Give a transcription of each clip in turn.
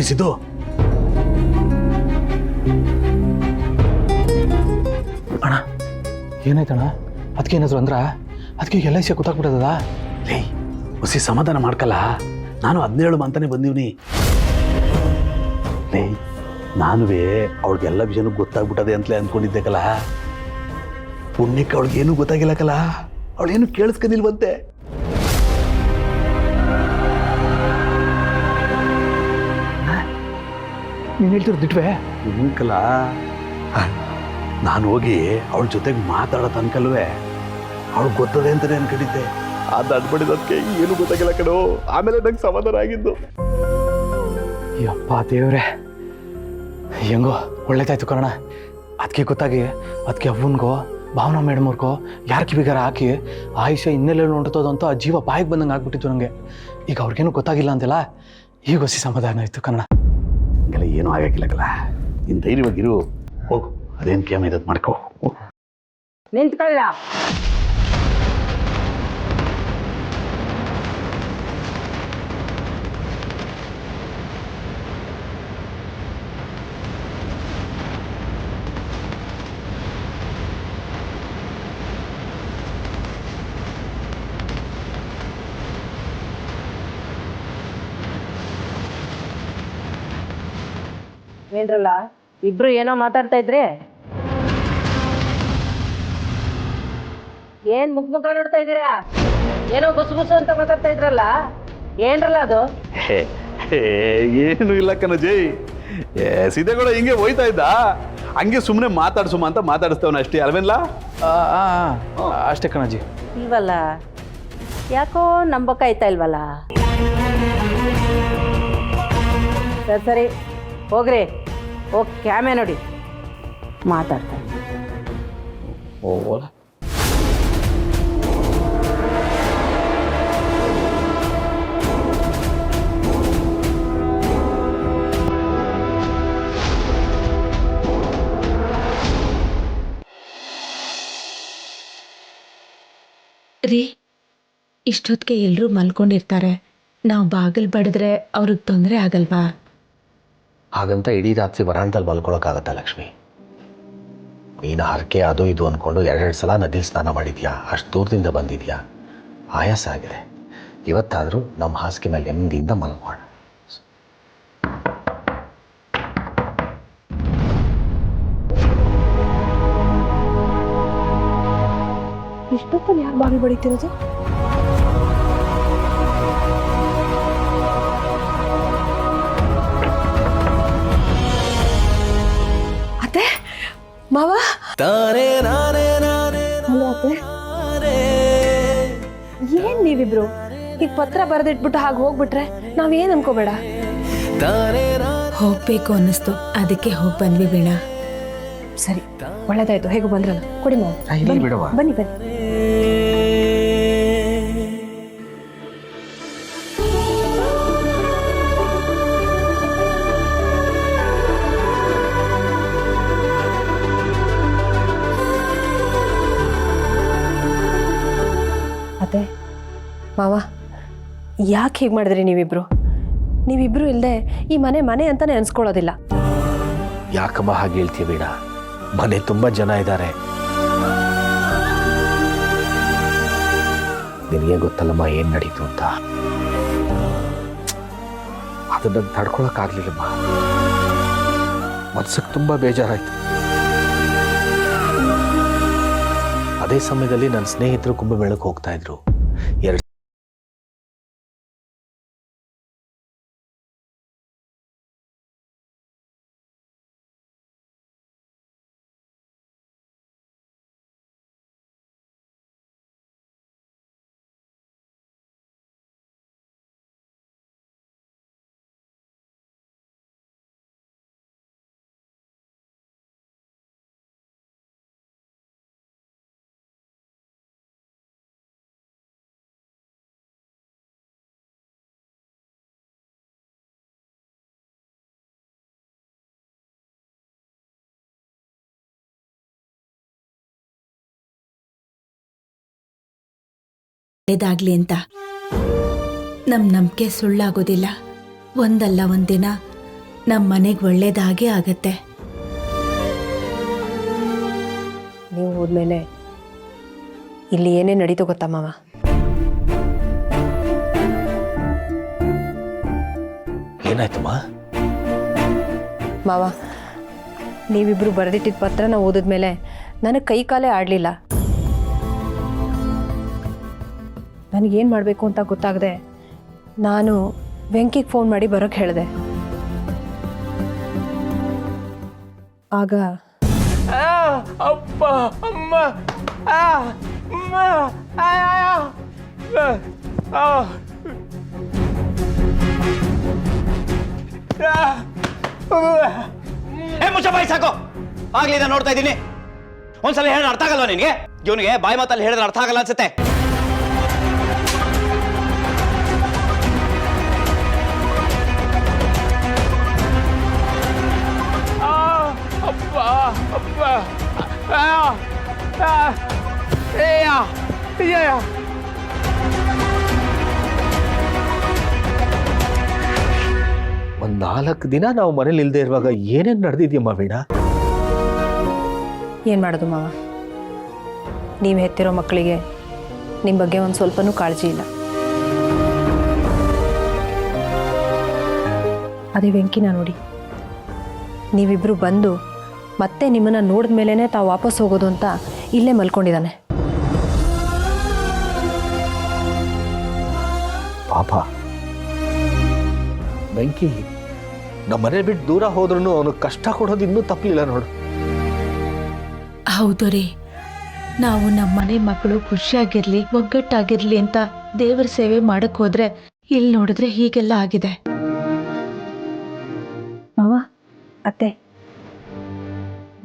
ಸಿದ್ದು, ಅಣ್ಣ ಏನಾಯ್ತಣ್ಣ? ಅದಕ್ಕೆ ಏನಾದ್ರು ಅಂದ್ರ? ಅದಕ್ಕೆ LIC ಗೊತ್ತಾಗ್ಬಿಟ್ಟದ? ಲೇ ಹುಸಿ ಸಮಾಧಾನ ಮಾಡ್ಕಲ್ಲ. ನಾನು 17 ಅಂತಾನೆ ಬಂದೀವ್ನಿ. ಲೇ ನಾನುವೇ ಅವಳಿಗೆಲ್ಲ ವಿಷಯನೂ ಗೊತ್ತಾಗ್ಬಿಟ್ಟದೆ ಅಂತಲೇ ಅಂದ್ಕೊಂಡಿದ್ದೆ ಕಲ. ಪುಣ್ಯಕ್ಕೆ ಅವಳಿಗೇನು ಗೊತ್ತಾಗಿಲ್ಲ ಕಲ. ಅವಳೇನು ಕೇಳಿಸ್ಕೊಂಡಿಲ್ವಂತೆ. ನೀನು ಹೇಳ್ತಿರೋದು ದಿಟ್ವೆ? ಕಲ ನಾನು ಹೋಗಿ ಅವಳ ಜೊತೆಗೆ ಮಾತಾಡೋ ತನಕಲ್ವೇ ಅವಳು ಗೊತ್ತದೆ ಅಂತಾನೆ ಅನ್ಕೊಂಡಿದ್ದೆ. ಅದು ಅಡ್ಬಡಿದಕ್ಕೆ ಏನು ಗೊತ್ತಾಗಿಲ್ಲ ಕಣೋ. ಆಮೇಲೆ ನಂಗೆ ಸಮಾಧಾನ ಆಗಿದ್ದು. ಯಪ್ಪ ದೇವ್ರೆ, ಹೆಂಗೋ ಒಳ್ಳೇದಾಯ್ತು ಕಣ. ಅದಕ್ಕೆ ಗೊತ್ತಾಗಿ ಅದಕ್ಕೆ ಅವ್ವನ್ಗೋ ಭಾವನಾ ಮೇಡಮ್ಗೋ ಯಾರ ಕಿವಿಗಾರ ಹಾಕಿ ಆಯುಷ್ಯ ಇನ್ನೆಲ್ಲ ನೋಡ್ತದಂತೂ ಆ ಜೀವ ಬಾಯಿಗೆ ಬಂದಂಗೆ ಆಗ್ಬಿಟ್ಟಿತ್ತು ನನಗೆ. ಈಗ ಅವ್ರಿಗೇನು ಗೊತ್ತಾಗಿಲ್ಲ ಅಂತೆಲ್ಲ ಈಗ ಹೊಸಿ ಸಮಾಧಾನ ಆಯಿತು ಕನ್ನಡ. ಹಂಗೆಲ್ಲ ಏನೂ ಆಗಿಲ್ಲ ಕಲ. ನೀನು ಧೈರ್ಯವಾಗಿರು. ಹೋಗು, ಅದೇನು ಕೇಮ ಇದತ್ತು ಮಾಡ್ಕೋ. ನಿಂತ್ಕೊಳ್ಳ. ಏನ್ರಲ್ಲ ಇಬ್ರು ಏನೋ ಮಾತಾಡ್ತಾ ಇದ್ರಿ? ಏನ್ ಮುಖ ನೋಡ್ತಾ ಇದ್ದೀರಾ? ಏನೋ ಗುಸು ಅಂತ ಮಾತಾಡ್ತಾ ಇದ್ರಲ್ಲ, ಏನ್ರಲ್ಲ ಅದು? ಏನು ಇಲ್ಲ ಕಣ ಜೈ. ಸಿದ್ದೇಗೌಡ ಹಿಂಗೆ ಹೋಯ್ತಾ ಇದ್ದ, ಹಂಗೆ ಸುಮ್ಮನೆ ಮಾತಾಡ್ಸುಮ ಅಂತ ಮಾತಾಡಿಸ್ತವನ ಅಷ್ಟೇ ಅಲ್ವೇನ್ಲ? ಅಷ್ಟೇ ಕಣಜಿ. ಇಲ್ವಲ್ಲ, ಯಾಕೋ ನಂಬಕಾಯ್ತಾ ಇಲ್ವಲ್ಲ? ಸರಿ ಸರಿ ಹೋಗ್ರಿ, ಹೋಗಿ ಕ್ಯಾಮೆ ನೋಡಿ ಮಾತಾಡ್ತಾರೆ. ಓ ರೀ, ಇಷ್ಟೊತ್ತಿಗೆ ಎಲ್ಲರೂ ಮಲ್ಕೊಂಡಿರ್ತಾರೆ. ನಾವು ಬಾಗಿಲು ಬಡಿದ್ರೆ ಅವ್ರಿಗೆ ತೊಂದರೆ ಆಗಲ್ವಾ? ಹಾಗಂತ ಇಡೀ ರಾತ್ರಿ ವರಾಂಡದಲ್ಲಿ ಮಲ್ಕೊಳಕ್ಕಾಗತ್ತಾ ಲಕ್ಷ್ಮಿ? ನೀನು ಹರಕೆ ಅದು ಇದು ಅಂದ್ಕೊಂಡು 2 ಸಲ ನದಿಲಿ ಸ್ನಾನ ಮಾಡಿದ್ಯಾ, ಅಷ್ಟು ದೂರದಿಂದ ಬಂದಿದ್ಯಾ, ಆಯಾಸ ಆಗಿದೆ. ಇವತ್ತಾದರೂ ನಮ್ಮ ಹಾಸಿಗೆ ಮೇಲೆ ನೆಮ್ಮದಿಯಿಂದ ಮಲ್ಕೋಣ. ಇಷ್ಟೊತ್ತಲ್ಲಿ ಯಾರು ಬಾಗಿಲು ಬಡಿತಿರೋದು? ಅತ್ತೆ, ಮಾವ, ಏನ್ ನೀವಿಬ್ರು ಈಗ ಪತ್ರ ಬರೆದಿಟ್ಬಿಟ್ಟು ಹಾಗೆ ಹೋಗ್ಬಿಟ್ರೆ ನಾವೇನ್ ಅನ್ಕೋಬೇಡ. ಹೋಗ್ಬೇಕು ಅನ್ನಿಸ್ತು, ಅದಕ್ಕೆ ಹೋಗಿ ಬಂದ್ವಿ ವೀಣಾ. ಸರಿ, ಒಳ್ಳೇದಾಯ್ತು. ಹೇಗೂ ಬಂದ್ರಲ್ಲ, ಕೊಡಿ ಮಾವ. ಬನ್ನಿ ಬನ್ನಿ. ಅತ್ತೆ, ಮಾವ, ಯಾಕೆ ಹೀಗೆ ಮಾಡಿದ್ರಿ ನೀವಿಬ್ರು? ನೀವಿಬ್ರು ಇಲ್ಲದೆ ಈ ಮನೆ ಅಂತಾನೆ ಅನ್ಸ್ಕೊಳ್ಳೋದಿಲ್ಲ. ಯಾಕಮ್ಮ ಹಾಗೆ ಹೇಳ್ತೀಯ ಬೇಡ? ಮನೆ ತುಂಬ ಜನ ಇದ್ದಾರೆ. ನಿನಗೆ ಗೊತ್ತಲ್ಲಮ್ಮ ಏನು ನಡೀತು ಅಂತ. ಅದನ್ನ ತಡ್ಕೊಳಕ್ಕಾಗ್ಲಿಲ್ಲಮ್ಮ. ಮನ್ಸಿಗೆ ತುಂಬ ಬೇಜಾರಾಯ್ತು. ಅದೇ ಸಮಯದಲ್ಲಿ ನನ್ನ ಸ್ನೇಹಿತರು ಕುಂಭಮೇಳಕ್ಕೆ ಹೋಗ್ತಾ ಇದ್ರು. ಒಳ್ಳೇದಾಗ್ಲಿ ಅಂತ. ನಮ್ಮ ನಂಬಿಕೆ ಸುಳ್ಳಾಗೋದಿಲ್ಲ. ಒಂದಲ್ಲ ಒಂದಿನ ನಮ್ಮ ಮನೆಗೆ ಒಳ್ಳೇದಾಗೇ ಆಗತ್ತೆ. ನೀವು ಹೋದ್ಮೇಲೆ ಇಲ್ಲಿ ಏನೇ ನಡೀತು ಗೊತ್ತಾ ಮಾವ? ಏನಾಯ್ತಮ್ಮ? ಮಾವ, ನೀವಿಬ್ರು ಬರೆದಿಟ್ಟಿದ್ದ ಪತ್ರನ ಓದಿದ್ಮೇಲೆ ನನಗೆ ಕೈ ಕಾಲೇ ಆಡಲಿಲ್ಲ. ನನಗೇನು ಮಾಡಬೇಕು ಅಂತ ಗೊತ್ತಾಗದೆ ನಾನು ವೆಂಕಿಗೆ ಫೋನ್ ಮಾಡಿ ಬರೋಕ್ಕೆ ಹೇಳಿದೆ. ಆಗ ಅಪ್ಪ ಅಮ್ಮ ಮುಚ್ಚ ಬಾಯಿ ಸಾಕು. ಆಗ್ಲಿದ ನೋಡ್ತಾ ಇದ್ದೀನಿ. ಒಂದ್ಸಲ ಹೇಳಿದ್ರೆ ಅರ್ಥ ಆಗಲ್ವಾ ನಿನ್ಗೆ? ಇವನಿಗೆ ಬಾಯಿ ಮಾತಲ್ಲಿ ಹೇಳಿದ್ರೆ ಅರ್ಥ ಆಗಲ್ಲ ಅನ್ಸುತ್ತೆ. ಅಪ್ಪ ಅಪ್ಪ ಒಂದು 4 ದಿನ ನಾವು ಮನೇಲಿ ಇಲ್ಲದೆ ಇರುವಾಗ ಏನೇನು ನಡೆದಿದ್ಯಮ್ಮ ವೀಣಾ? ಏನು ಮಾಡೋದು ಮಾವ, ನೀವು ಹೆತ್ತಿರೋ ಮಕ್ಕಳಿಗೆ ನಿಮ್ಮ ಬಗ್ಗೆ ಒಂದು ಸ್ವಲ್ಪನೂ ಕಾಳಜಿ ಇಲ್ಲ. ಅದೇ ವೆಂಕಿನ ನೋಡಿ, ನೀವಿಬ್ಬರು ಬಂದು ಮತ್ತೆ ನಿಮ್ಮನ್ನು ನೋಡಿದ ಮೇಲೇ ತಾವು ವಾಪಸ್ ಹೋಗೋದು ಅಂತ ಇಲ್ಲೇ ಮಲ್ಕೊಂಡಿದ್ದಾನೆ. ಪಾಪ ಬೆಂಕಿ ನಮ್ಮ ಮನೆ ಬಿಟ್ಟು ದೂರ ಹೋದ್ರೂ ಅವನು ಕಷ್ಟ ಕೊಡೋದು ಇನ್ನೂ ತಪ್ಪಲಿಲ್ಲ ನೋಡು. ಹೌದು ರೀ, ನಾವು ನಮ್ಮ ಮನೆ ಮಕ್ಕಳು ಖುಷಿಯಾಗಿರ್ಲಿ, ಒಗ್ಗಟ್ಟಾಗಿರ್ಲಿ ಅಂತ ದೇವರ ಸೇವೆ ಮಾಡಕ್ ಹೋದ್ರೆ ಇಲ್ಲಿ ನೋಡಿದ್ರೆ ಹೀಗೆಲ್ಲ ಆಗಿದೆ. ಮಾವ, ಅತ್ತೆ,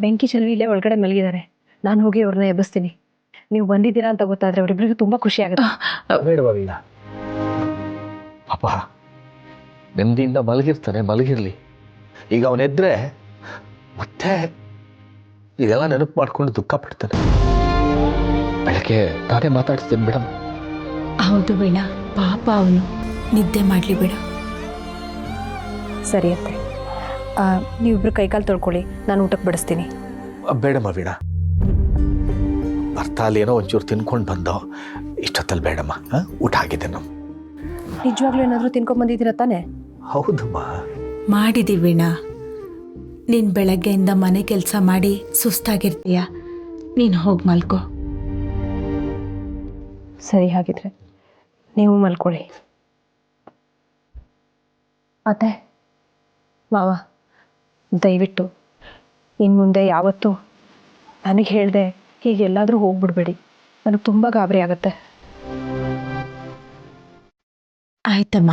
ಬೆಂಕಿ ಚೆಲುವಿ ಇಲ್ಲೇ ಒಳಗಡೆ ಮಲಗಿದ್ದಾರೆ. ನಾನು ಹೋಗಿ ಅವ್ರನ್ನ ಎಬ್ಬಿಸ್ತೀನಿ. ನೀವು ಬಂದಿದ್ದೀರಾ ಅಂತ ಗೊತ್ತಾದ್ರೆ ಅವರಿಬ್ಬರಿಗೂ ತುಂಬ ಖುಷಿ ಆಗುತ್ತೆ. ಬೇಡವಾ ವೀಣಾ? ಪಾಪ ನೆಮ್ಮದಿಯಿಂದ ಮಲಗಿರ್ತಾನೆ, ಮಲಗಿರ್ಲಿ. ಈಗ ಅವನೆದ್ರೆ ಮತ್ತೆ ಇದೆಲ್ಲ ನೆನಪು ಮಾಡ್ಕೊಂಡು ದುಃಖ ಪಡ್ತಾನೆ. ಬೆಳಗ್ಗೆ ನಾನೇ ಮಾತಾಡ್ತೀನಿ ಮೇಡಮ್. ಹೌದು ವೀಣಾ, ಪಾಪ ಅವನು ನಿದ್ದೆ ಮಾಡ್ಲಿ ಬಿಡು. ಸರಿ ಅತ್ತೆ, ನೀವಿಬ್ರು ಕೈಕಾಲು ತೊಳ್ಕೊಳ್ಳಿ, ನಾನು ಊಟಕ್ಕೆ ಬಡಿಸ್ತೀನಿ. ಬೇಡಮ್ಮ ವೀಣಾ, ಬರ್ತಾ ಅಲ್ಲಿ ಏನೋ ಒಂಚೂರು ತಿನ್ಕೊಂಡು ಬಂದೋ. ಇಷ್ಟೊತ್ತಲ್ಲಿ ಬೇಡಮ್ಮ, ಊಟ ಆಗಿದೆ ನಾವು. ನಿಜವಾಗ್ಲೂ ಏನಾದರೂ ತಿನ್ಕೊಂಬಂದಿದ್ದೀರ ತಾನೆ? ಹೌದಮ್ಮ. ಮಾಡಿದೀವಿ ವೀಣಾ. ನೀನು ಬೆಳಗ್ಗೆಯಿಂದ ಮನೆ ಕೆಲಸ ಮಾಡಿ ಸುಸ್ತಾಗಿರ್ತೀಯ, ನೀನು ಹೋಗಿ ಮಲ್ಕೋ. ಸರಿ, ಹಾಗಿದ್ರೆ ನೀವು ಮಲ್ಕೊಳ್ಳಿ. ಅತ್ತೆ, ಮಾವ, ದಯವಿಟ್ಟು ಇನ್ನು ಮುಂದೆ ಯಾವತ್ತೂ ನನಗೆ ಹೇಳಿದೆ ಹೀಗೆಲ್ಲಾದರೂ ಹೋಗ್ಬಿಡ್ಬೇಡಿ. ನನಗೆ ತುಂಬ ಗಾಬರಿ ಆಗುತ್ತೆ. ಆಯ್ತಮ್ಮ.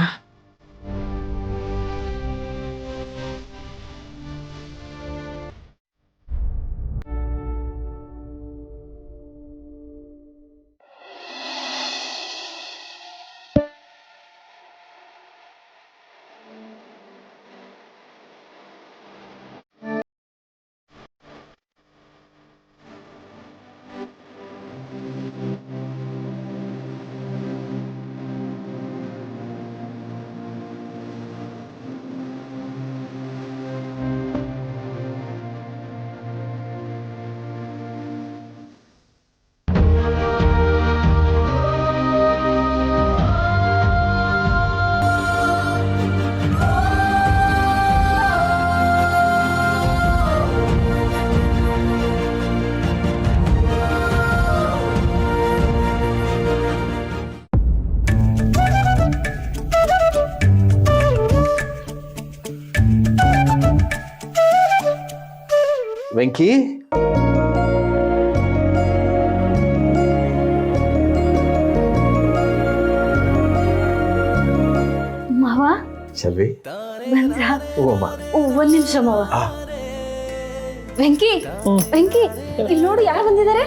ವೆಂಕಿ, ಮಾವ ಚೆಲ್ವಿ, ಬಂದ್ರ? ಓಮ್ಮ. ಒಂದ್ ನಿಮಿಷ ಮಾವ. ವೆಂಕಿ, ವೆಂಕಿ, ಇಲ್ಲಿ ನೋಡು ಯಾರು ಬಂದಿದ್ದಾರೆ.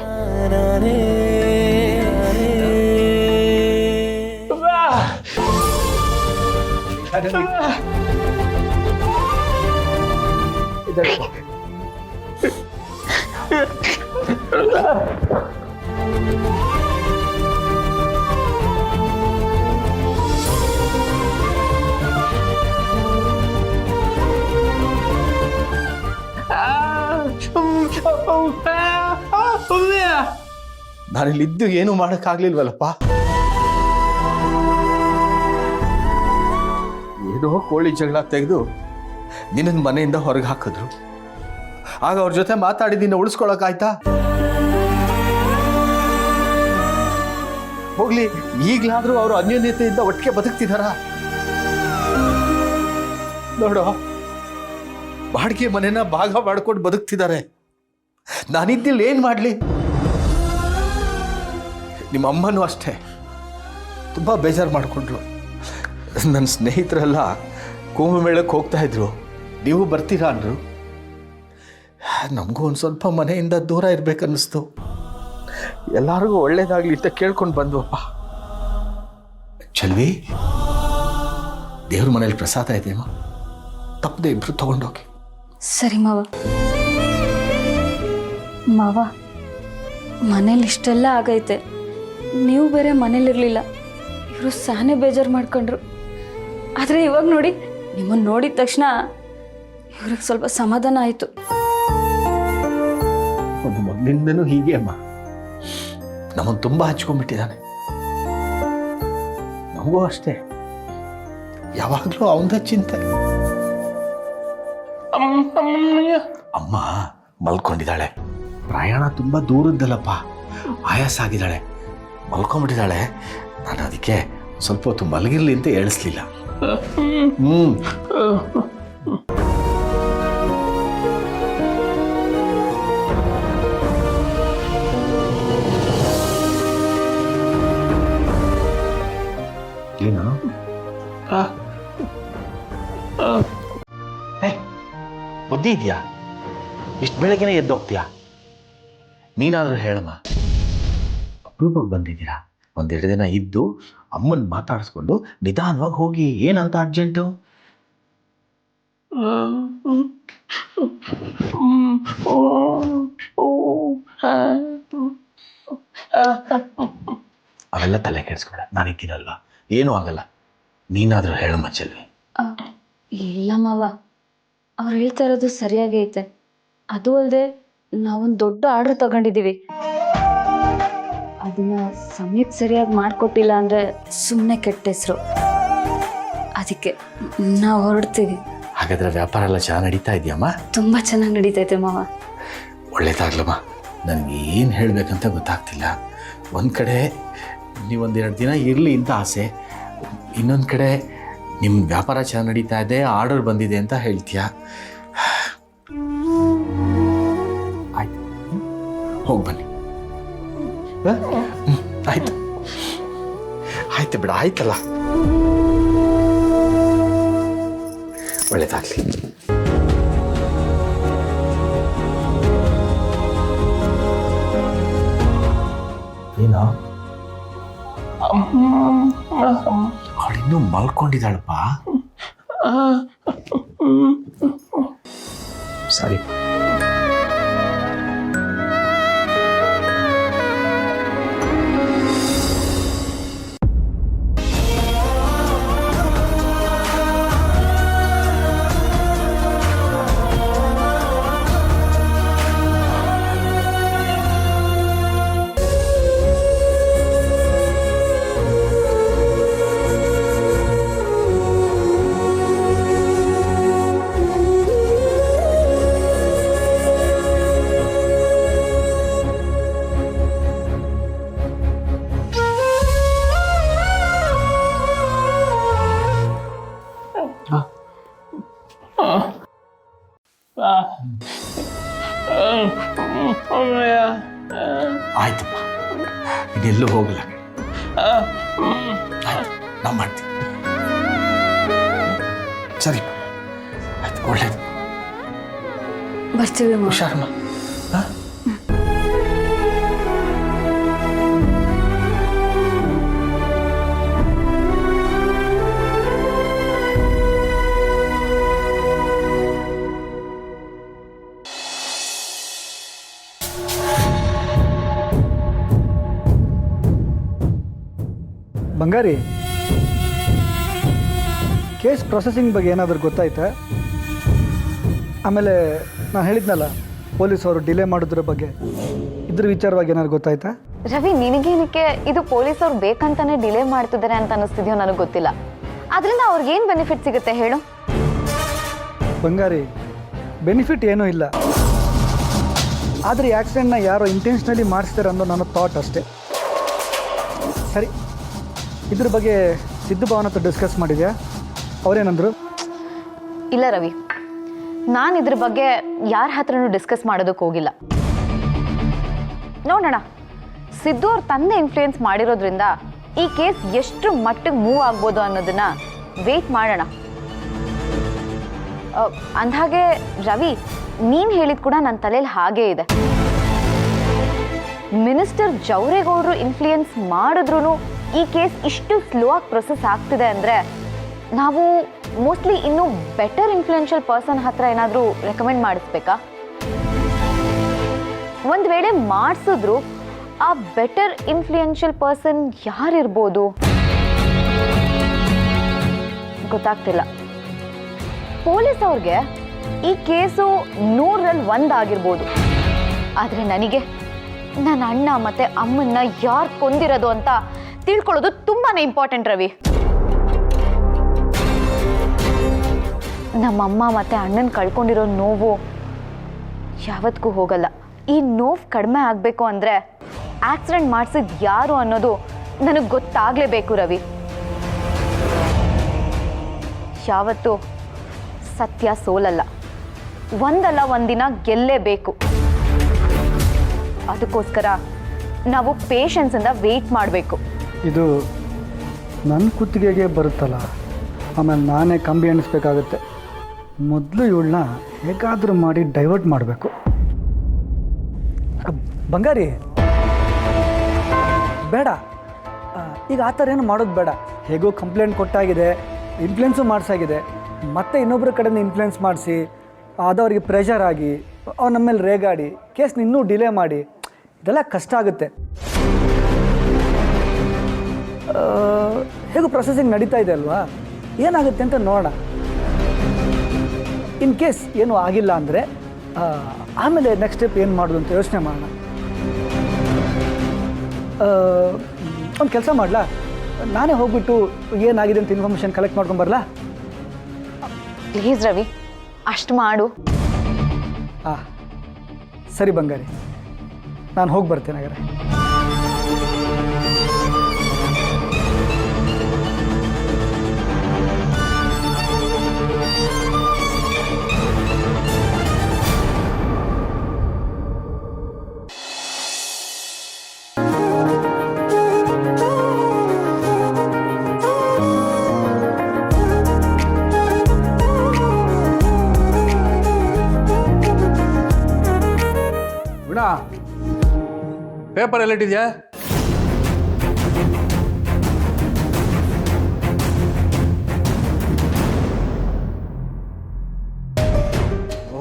ನಾನಿಲ್ಲಿದ್ದು ಏನು ಮಾಡೋಕ್ಕಾಗ್ಲಿಲ್ವಲ್ಲಪ್ಪ. ಏನೋ ಕೋಳಿ ಜಗಳ ತೆಗೆದು ನಿನ್ನ ಮನೆಯಿಂದ ಹೊರಗೆ ಹಾಕಿದ್ರು. ಆಗ ಅವ್ರ ಜೊತೆ ಮಾತಾಡಿ ನಿನ್ನ ಉಳಿಸ್ಕೊಳಕ್ಕಾಯ್ತಾ? ಹೋಗ್ಲಿ, ಈಗಲಾದ್ರೂ ಅವರು ಅನ್ಯೋನ್ಯತೆಯಿಂದ ಒಟ್ಟಿಗೆ ಬದುಕ್ತಿದಾರ? ನೋಡೋ, ಬಾಡಿಗೆ ಮನೆನ ಭಾಗ ಮಾಡ್ಕೊಂಡು ಬದುಕ್ತಿದ್ದಾರೆ. ನಾನಿದ್ದಿಲ್ಲ ಏನ್ ಮಾಡ್ಲಿ? ನಿಮ್ಮ ಅಮ್ಮನೂ ಅಷ್ಟೇ ತುಂಬಾ ಬೇಜಾರು ಮಾಡ್ಕೊಂಡ್ರು. ನನ್ನ ಸ್ನೇಹಿತರೆಲ್ಲ ಕುಂಭಮೇಳಕ್ಕೆ ಹೋಗ್ತಾ ಇದ್ರು, ನೀವು ಬರ್ತೀರಾ ಅಂದ್ರು. ನಮಗೂ ಒಂದು ಸ್ವಲ್ಪ ಮನೆಯಿಂದ ದೂರ ಇರ್ಬೇಕನ್ನಿಸ್ತು. ಎಲ್ಲರಿಗೂ ಒಳ್ಳೇದಾಗ್ಲಿ ಅಂತ ಕೇಳ್ಕೊಂಡು ಬಂದ್ವಪ್ಪ. ಚಲ್ವಿ, ದೇವ್ರ ಮನೇಲಿ ಪ್ರಸಾದ ಇದೆಯಮ್ಮ, ತಪ್ಪದೆ ಇಬ್ರು ತಗೊಂಡೋಗಿ. ಸರಿ ಮಾವ. ಮಾವ, ಮನೇಲಿ ಇಷ್ಟೆಲ್ಲ ಆಗೈತೆ, ನೀವು ಬೇರೆ ಮನೇಲಿರಲಿಲ್ಲ. ಇವರು ಸಾನೆ ಬೇಜಾರು ಮಾಡ್ಕೊಂಡ್ರು. ಆದರೆ ಇವಾಗ ನೋಡಿ, ನಿಮ್ಮನ್ನು ನೋಡಿದ ತಕ್ಷಣ ಇವ್ರಿಗೆ ಸ್ವಲ್ಪ ಸಮಾಧಾನ ಆಯಿತು. ಒಂದು ಮೊದಲಿಂದನೂ ಹೀಗೆ ಅಮ್ಮ, ನಮ್ಮನ್ನು ತುಂಬ ಹಚ್ಕೊಂಡ್ಬಿಟ್ಟಿದ್ದಾನೆ. ನಮಗೂ ಅಷ್ಟೇ, ಯಾವಾಗಲೂ ಅವನದೇ ಚಿಂತೆ. ಅಮ್ಮ ಮಲ್ಕೊಂಡಿದ್ದಾಳೆ. ಪ್ರಯಾಣ ತುಂಬ ದೂರದ್ದಲ್ಲಪ್ಪ, ಆಯಾಸ ಆಗಿದ್ದಾಳೆ, ಮಲ್ಕೊಂಡ್ಬಿಟ್ಟಿದ್ದಾಳೆ. ನಾನು ಅದಕ್ಕೆ ಸ್ವಲ್ಪ ಹೊತ್ತು ಮಲಗಿರ್ಲಿ ಅಂತ ಹೇಳಿಸ್ಲಿಲ್ಲ. ಏನು ಬುದ್ಧಿ ಇದೆಯಾ? ಇಷ್ಟು ಬೆಳಗ್ಗೆನೆ ಎದ್ದೋಗ್ತೀಯಾ? ನೀನಾದರೂ ಹೇಳಮ್ಮ. ಅಪರೂಪಕ್ಕೆ ಬಂದಿದ್ದೀರಾ, ಒಂದೆರಡು ದಿನ ಇದ್ದು ಅಮ್ಮನ ಮಾತಾಡಿಸ್ಕೊಂಡು ನಿಧಾನವಾಗಿ ಹೋಗಿ. ಏನಂತ ಅರ್ಜೆಂಟು? ಅವೆಲ್ಲ ತಲೆ ಕೆಡಿಸ್ಕೊಳ, ನಾನಿದ್ದೀನಲ್ವಾ, ಏನೂ ಆಗಲ್ಲ. ನೀನಾದರೂ ಹೇಳಮ್ಮ ಚೆಲ್ವಿ. ಇಲ್ಲ ಮಾವ, ಅವ್ರು ಹೇಳ್ತಾ ಇರೋದು ಸರಿಯಾಗಿ ಐತೆ. ಅದು ಅಲ್ಲದೆ ನಾವೊಂದು ದೊಡ್ಡ ಆರ್ಡರ್ ತಗೊಂಡಿದ್ದೀವಿ. ಅದನ್ನ ಸಮಯಕ್ಕೆ ಸರಿಯಾಗಿ ಮಾಡಿಕೊಟ್ಟಿಲ್ಲ ಅಂದರೆ ಸುಮ್ಮನೆ ಕೆಟ್ಟ ಹೆಸರು. ಅದಕ್ಕೆ ನಾವು ಹೊರಡ್ತೀವಿ. ಹಾಗಾದ್ರೆ ವ್ಯಾಪಾರ ಎಲ್ಲ ಚೆನ್ನಾಗಿ ನಡೀತಾ ಇದೆಯಮ್ಮ? ತುಂಬ ಚೆನ್ನಾಗಿ ನಡೀತೈತೆ ಮಾವ. ಒಳ್ಳೇದಾಗ್ಲಮ್ಮ. ನನಗೆ ಏನು ಹೇಳಬೇಕಂತ ಗೊತ್ತಾಗ್ತಿಲ್ಲ. ಒಂದು ಕಡೆ ನೀವೊಂದೆರಡು ದಿನ ಇರಲಿ ಅಂತ ಆಸೆ, ಇನ್ನೊಂದು ಕಡೆ ನಿಮ್ಮ ವ್ಯಾಪಾರ ಚೆನ್ನಾಗಿ ನಡೀತಾ ಇದೆ, ಆರ್ಡರ್ ಬಂದಿದೆ ಅಂತ ಹೇಳ್ತೀಯಾ. ಆಯ್ತು, ಹೋಗಿ ಬನ್ನಿ. ಆಯ್ತು ಆಯ್ತು ಬಿಡ, ಆಯ್ತಲ್ಲ, ಒಳ್ಳೇದಾಗ್ಲಿ. ಏನೋ ಅವಳಿನ್ನೂ ಮಲ್ಕೊಂಡಿದ್ದಾಳಪ್ಪ. ಸರಿ. ಆಯ್ತಪ್ಪ, ಇನ್ನೆಲ್ಲೂ ಹೋಗಲ್ಲ. ಆಯ್ತು, ನಾವು ಮಾಡ್ತೀವಿ. ಸರಿ, ಆಯ್ತು, ಒಳ್ಳೇದು. ಬರ್ತೀವಿ ಮಾವ. ಹುಷಾರಮ್ಮ. ಬಂಗಾರಿ, ಕೇಸ್ ಪ್ರೊಸೆಸಿಂಗ್ ಬಗ್ಗೆ ಏನಾದರೂ ಗೊತ್ತಾಯ್ತಾ? ಆಮೇಲೆ ನಾನು ಹೇಳಿದ್ನಲ್ಲ, ಪೊಲೀಸವರು ಡಿಲೇ ಮಾಡೋದ್ರ ಬಗ್ಗೆ, ಇದ್ರ ವಿಚಾರವಾಗಿ ಏನಾದ್ರು ಗೊತ್ತಾಯ್ತಾ? ರವಿ, ನಿನಗೇನಕ್ಕೆ ಇದು ಪೊಲೀಸವ್ರು ಬೇಕಂತಾನೆ ಡಿಲೇ ಮಾಡ್ತಿದ್ದಾರೆ ಅಂತ ಅನಿಸ್ತಿದ್ಯೋ ನನಗೆ ಗೊತ್ತಿಲ್ಲ. ಅದರಿಂದ ಅವ್ರಿಗೇನು ಬೆನಿಫಿಟ್ ಸಿಗುತ್ತೆ ಹೇಳು? ಬಂಗಾರಿ, ಬೆನಿಫಿಟ್ ಏನೂ ಇಲ್ಲ. ಆದರೆ ಈ ಆಕ್ಸಿಡೆಂಟ್ನ ಯಾರೋ ಇಂಟೆನ್ಷನಲಿ ಮಾಡಿಸ್ತಾರೆ ಅನ್ನೋ ನನ್ನ ಥಾಟ್ ಅಷ್ಟೇ. ಸರಿ, ಇದ್ರ ಬಗ್ಗೆ ಸಿದ್ದು ಭವನ್ ಹತ್ರ ಡಿಸ್ಕಸ್ ಮಾಡಿದ್ಯಾ? ಅವರೇನಂದ್ರು? ಇಲ್ಲ ರವಿ, ನಾನು ಇದ್ರ ಬಗ್ಗೆ ಯಾರ ಹತ್ರನೂ ಡಿಸ್ಕಸ್ ಮಾಡೋದಕ್ಕೆ ಹೋಗಿಲ್ಲ. ನೋಡೋಣ, ಸಿದ್ದು ಅವ್ರ ತಂದೆ ಇನ್ಫ್ಲೂಯೆನ್ಸ್ ಮಾಡಿರೋದ್ರಿಂದ ಈ ಕೇಸ್ ಎಷ್ಟು ಮಟ್ಟಿಗೆ ಮೂವ್ ಆಗ್ಬೋದು ಅನ್ನೋದನ್ನ ವೇಟ್ ಮಾಡೋಣ. ಅಂದಹಾಗೆ ರವಿ, ನೀನು ಹೇಳಿದ ಕೂಡ ನನ್ನ ತಲೆಯಲ್ಲಿ ಹಾಗೇ ಇದೆ. ಮಿನಿಸ್ಟರ್ ಜವರೇಗೌಡರು ಇನ್ಫ್ಲೂಯೆನ್ಸ್ ಮಾಡಿದ್ರು ಈ ಕೇಸ್ ಇಷ್ಟು ಸ್ಲೋ ಆಗಿ ಪ್ರೊಸೆಸ್ ಆಗ್ತಿದೆ ಅಂದರೆ ನಾವು ಮೋಸ್ಟ್ಲಿ ಇನ್ನೂ ಬೆಟರ್ ಇನ್ಫ್ಲೂಯೆನ್ಷಿಯಲ್ ಪರ್ಸನ್ ಹತ್ರ ಏನಾದರೂ ರೆಕಮೆಂಡ್ ಮಾಡಿಸ್ಬೇಕಾ? ಒಂದು ವೇಳೆ ಮಾಡಿಸಿದ್ರು ಆ ಬೆಟರ್ ಇನ್ಫ್ಲೂಯೆನ್ಷಿಯಲ್ ಪರ್ಸನ್ ಯಾರಿರ್ಬೋದು ಗೊತ್ತಾಗ್ತಿಲ್ಲ. ಪೊಲೀಸ್ ಅವ್ರಿಗೆ ಈ ಕೇಸು 100ರಲ್ಲಿ 1 ಆಗಿರ್ಬೋದು, ಆದರೆ ನನಗೆ ನನ್ನ ಅಣ್ಣ ಮತ್ತು ಅಮ್ಮನ್ನ ಯಾರು ಕೊಂದಿರೋದು ಅಂತ ತಿಳ್ಕೊಳ್ಳೋದು ತುಂಬಾ ಇಂಪಾರ್ಟೆಂಟ್ ರವಿ. ನಮ್ಮಮ್ಮ ಮತ್ತು ಅಣ್ಣನ ಕಳ್ಕೊಂಡಿರೋ ನೋವು ಯಾವತ್ತಿಗೂ ಹೋಗಲ್ಲ. ಈ ನೋವು ಕಡಿಮೆ ಆಗಬೇಕು ಅಂದರೆ ಆಕ್ಸಿಡೆಂಟ್ ಮಾಡಿಸಿದ ಯಾರು ಅನ್ನೋದು ನನಗೆ ಗೊತ್ತಾಗಲೇಬೇಕು ರವಿ. ಯಾವತ್ತೂ ಸತ್ಯ ಸೋಲಲ್ಲ, ಒಂದಲ್ಲ ಒಂದಿನ ಗೆಲ್ಲೇಬೇಕು. ಅದಕ್ಕೋಸ್ಕರ ನಾವು ಪೇಷನ್ಸಿಂದ ವೆಯ್ಟ್ ಮಾಡಬೇಕು. ಇದು ನನ್ನ ಕುತ್ತಿಗೆಗೆ ಬರುತ್ತಲ್ಲ, ಆಮೇಲೆ ನಾನೇ ಕಂಬಿ ಎಣಿಸ್ಬೇಕಾಗತ್ತೆ. ಮೊದಲು ಇವಳನ್ನ ಹೇಗಾದರೂ ಮಾಡಿ ಡೈವರ್ಟ್ ಮಾಡಬೇಕು. ಬಂಗಾರಿ, ಬೇಡ, ಈಗ ಆ ಥರ ಏನು ಮಾಡೋದು ಬೇಡ. ಹೇಗೋ ಕಂಪ್ಲೇಂಟ್ ಕೊಟ್ಟಾಗಿದೆ, ಇನ್ಫ್ಲುಯೆನ್ಸು ಮಾಡಿಸಾಗಿದೆ, ಮತ್ತೆ ಇನ್ನೊಬ್ಬರ ಕಡೆಯಿಂದ ಇನ್ಫ್ಲುಯೆನ್ಸ್ ಮಾಡಿಸಿ ಅದವ್ರಿಗೆ ಪ್ರೆಷರ್ ಆಗಿ ಅವ್ರು ನಮ್ಮ ಮೇಲೆ ರೇಗಾಡಿ ಕೇಸ್ನ ಇನ್ನೂ ಡಿಲೇ ಮಾಡಿ ಇದೆಲ್ಲ ಕಷ್ಟ ಆಗುತ್ತೆ. ಹೇಗೂ ಪ್ರೊಸೆಸಿಂಗ್ ನಡೀತಾ ಇದೆ ಅಲ್ವಾ, ಏನಾಗುತ್ತೆ ಅಂತ ನೋಡೋಣ. ಇನ್ ಕೇಸ್ ಏನೂ ಆಗಿಲ್ಲ ಅಂದರೆ ಆಮೇಲೆ ನೆಕ್ಸ್ಟ್ ಸ್ಟೆಪ್ ಏನು ಮಾಡೋದು ಅಂತ ಯೋಚನೆ ಮಾಡೋಣ. ಒಂದು ಕೆಲಸ ಮಾಡಲಾ, ನಾನೇ ಹೋಗ್ಬಿಟ್ಟು ಏನಾಗಿದೆ ಅಂತ ಇನ್ಫಾರ್ಮೇಷನ್ ಕಲೆಕ್ಟ್ ಮಾಡ್ಕೊಂಬರಲಾ? ಪ್ಲೀಸ್ ರವಿ, ಅಷ್ಟು ಮಾಡು. ಸರಿ ಬಂಗಾರಿ, ನಾನು ಹೋಗಿ ಬರ್ತೇನೆ ಹಾಗಾದ್ರೆ. ಪೇಪರ್ ಎಲ್ಲಿಟ್ಟಿದ್ಯಾ?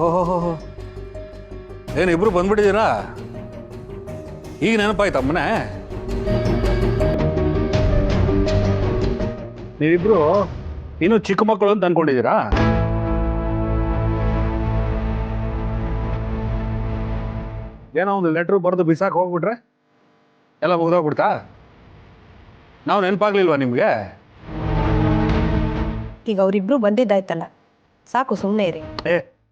ಓಹೋ, ಏನು ಇಬ್ರು ಬಂದ್ಬಿಟ್ಟಿದ್ದೀರಾ? ಈಗ ನೆನಪಾಯ್ತು ಅಮ್ಮನೆ? ನೀವಿಬ್ರು ಇನ್ನೂ ಚಿಕ್ಕ ಮಕ್ಕಳು ಅಂತ ಅನ್ಕೊಂಡಿದ್ದೀರಾ? ಏನೋ ಒಂದು ಲೆಟ್ರು ಬರೆದು ಬಿಸಾಕ್ ಹೋಗ್ಬಿಟ್ರೆ ಎಲ್ಲ ಮುಗ್ದೋಗ್ಬಿಡ್ತಾ? ನಾವು ನೆನಪಾಗ್ಲಿಲ್ವಾ ನಿಮಗೆ? ಈಗ ಅವರಿಬ್ರು ಬಂದಿದ್ದಾಯ್ತಲ್ಲ, ಸಾಕು, ಸುಮ್ಮನೆ ಇರಿ.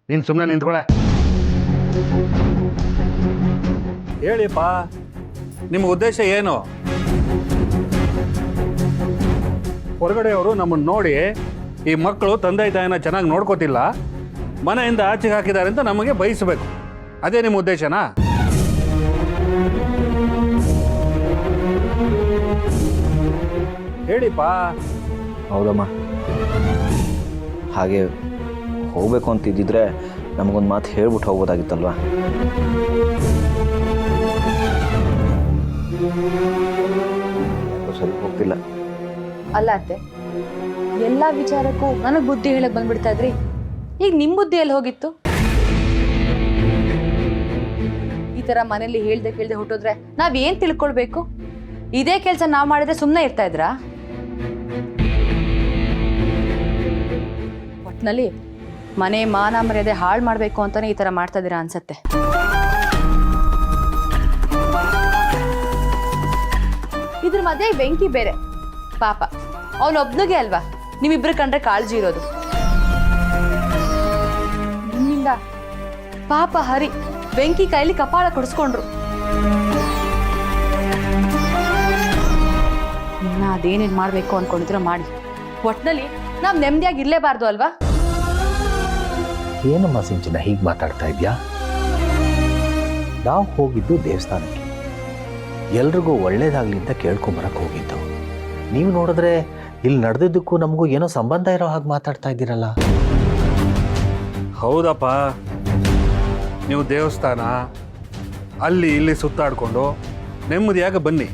ನೀನು ಸುಮ್ಮನೆ ನಿಂತ್ಕೊಳೆ. ಹೇಳಿಪ್ಪ, ನಿಮ್ಮ ಉದ್ದೇಶ ಏನು? ಹೊರಗಡೆಯವರು ನಮ್ಮನ್ನು ನೋಡಿ ಈ ಮಕ್ಕಳು ತಂದೆ ತಾಯಿನ ಚೆನ್ನಾಗಿ ನೋಡ್ಕೋತಿಲ್ಲ, ಮನೆಯಿಂದ ಆಚೆಗೆ ಹಾಕಿದ್ದಾರೆ ಅಂತ ನಮಗೆ ಬಯಸಬೇಕು, ಅದೇ ನಿಮ್ಮ ಉದ್ದೇಶನಾ? ಹೇಳಿಪ್ಪ. ಹೌದಮ್ಮ, ಹಾಗೆ ಹೋಗ್ಬೇಕು ಅಂತಿದ್ದಿದ್ರೆ ನಮಗೊಂದು ಮಾತು ಹೇಳ್ಬಿಟ್ಟು ಹೋಗ್ಬೋದಾಗಿತ್ತಲ್ವಾ? ಸರಿ ಹೋಗ್ತಿಲ್ಲ. ಅಲ್ಲ ಅತ್ತೆ, ಎಲ್ಲ ವಿಚಾರಕ್ಕೂ ನನಗೆ ಬುದ್ಧಿ ಹೇಳಕ್ ಬಂದ್ಬಿಡ್ತಾ ಇದ್ರಿ. ಈಗ ನಿಮ್ಮ ಬುದ್ಧಿ ಎಲ್ಲಿ ಹೋಗಿತ್ತು? ಈ ಥರ ಮನೇಲಿ ಹೇಳ್ದೆ ಕೇಳ್ದೆ ಹೊಟ್ಟೋದ್ರೆ ನಾವೇನು ತಿಳ್ಕೊಳ್ಬೇಕು? ಇದೇ ಕೆಲಸ ನಾವು ಮಾಡಿದ್ರೆ ಸುಮ್ಮನೆ ಇರ್ತಾ ಇದ್ರಾ? ಒಟ್ಟಿನಲ್ಲಿ ಮನೆ ಮಾನ ಮರ್ಯಾದೆ ಹಾಳು ಮಾಡಬೇಕು ಅಂತಾನೆ ಈ ಥರ ಮಾಡ್ತಾ ಇದ್ದೀರಾ ಅನ್ಸತ್ತೆ. ಮಧ್ಯೆ ಬೆಂಕಿ ಬೇರೆ. ಪಾಪ ಅವನೊಬ್ನಿಗೆ ಅಲ್ವಾ ನೀವಿಬ್ರು ಕಂಡ್ರೆ ಕಾಳಜಿ ಇರೋದು. ನಿಮ್ಮಿಂದ ಪಾಪ ಹರಿ ಬೆಂಕಿ ಕೈಲಿ ಕಪಾಳ ಕೊಡಿಸ್ಕೊಂಡ್ರು. ಇನ್ನ ಅದೇನೇನ್ ಮಾಡ್ಬೇಕು ಅನ್ಕೊಂಡಿದ್ರ ಮಾಡಿ. ಒಟ್ನಲ್ಲಿ ನಾವ್ ನೆಮ್ಮದಿಯಾಗಿ ಇರ್ಲೇಬಾರ್ದು ಅಲ್ವಾ? ಏನಮ್ಮ ಸಿಂಚನ ಹೀಗೆ ಮಾತಾಡ್ತಾ ಇದೆಯಾ? ನಾವು ಹೋಗಿದ್ದು ದೇವಸ್ಥಾನಕ್ಕೆ, ಎಲ್ರಿಗೂ ಒಳ್ಳೇದಾಗ್ಲಿ ಅಂತ ಕೇಳ್ಕೊಂಬರಕ್ಕೆ ಹೋಗಿದ್ದು. ನೀವು ನೋಡಿದ್ರೆ ಇಲ್ಲಿ ನಡೆದಿದ್ದಕ್ಕೂ ನಮಗೂ ಏನೋ ಸಂಬಂಧ ಇರೋ ಹಾಗೆ ಮಾತಾಡ್ತಾ ಇದ್ದೀರಲ್ಲ. ಹೌದಪ್ಪ, ನೀವು ದೇವಸ್ಥಾನ ಅಲ್ಲಿ ಇಲ್ಲಿ ಸುತ್ತಾಡಿಕೊಂಡು ನೆಮ್ಮದಿಯಾಗ ಬನ್ನಿ.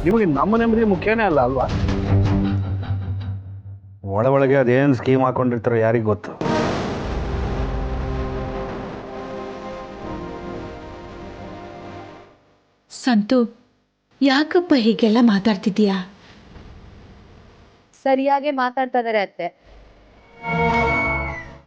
ನಿಮಗೆ ನಮ್ಮ ನೆಮ್ಮದಿ ಮುಖ್ಯನೇ ಅಲ್ಲ ಅಲ್ವಾ? ಒಳಗೆ ಅದೇನು ಸ್ಕೀಮ್ ಹಾಕೊಂಡಿರ್ತಾರೋ ಯಾರಿಗೆ ಗೊತ್ತು. ಸಂತು, ಯಾಕಪ್ಪ ಹೀಗೆಲ್ಲ ಮಾತಾಡ್ತಿದ್ದೀಯಾ? ಸರಿಯಾಗಿ ಮಾತಾಡ್ತಾ ಇದಾರೆ ಅತ್ತೆ.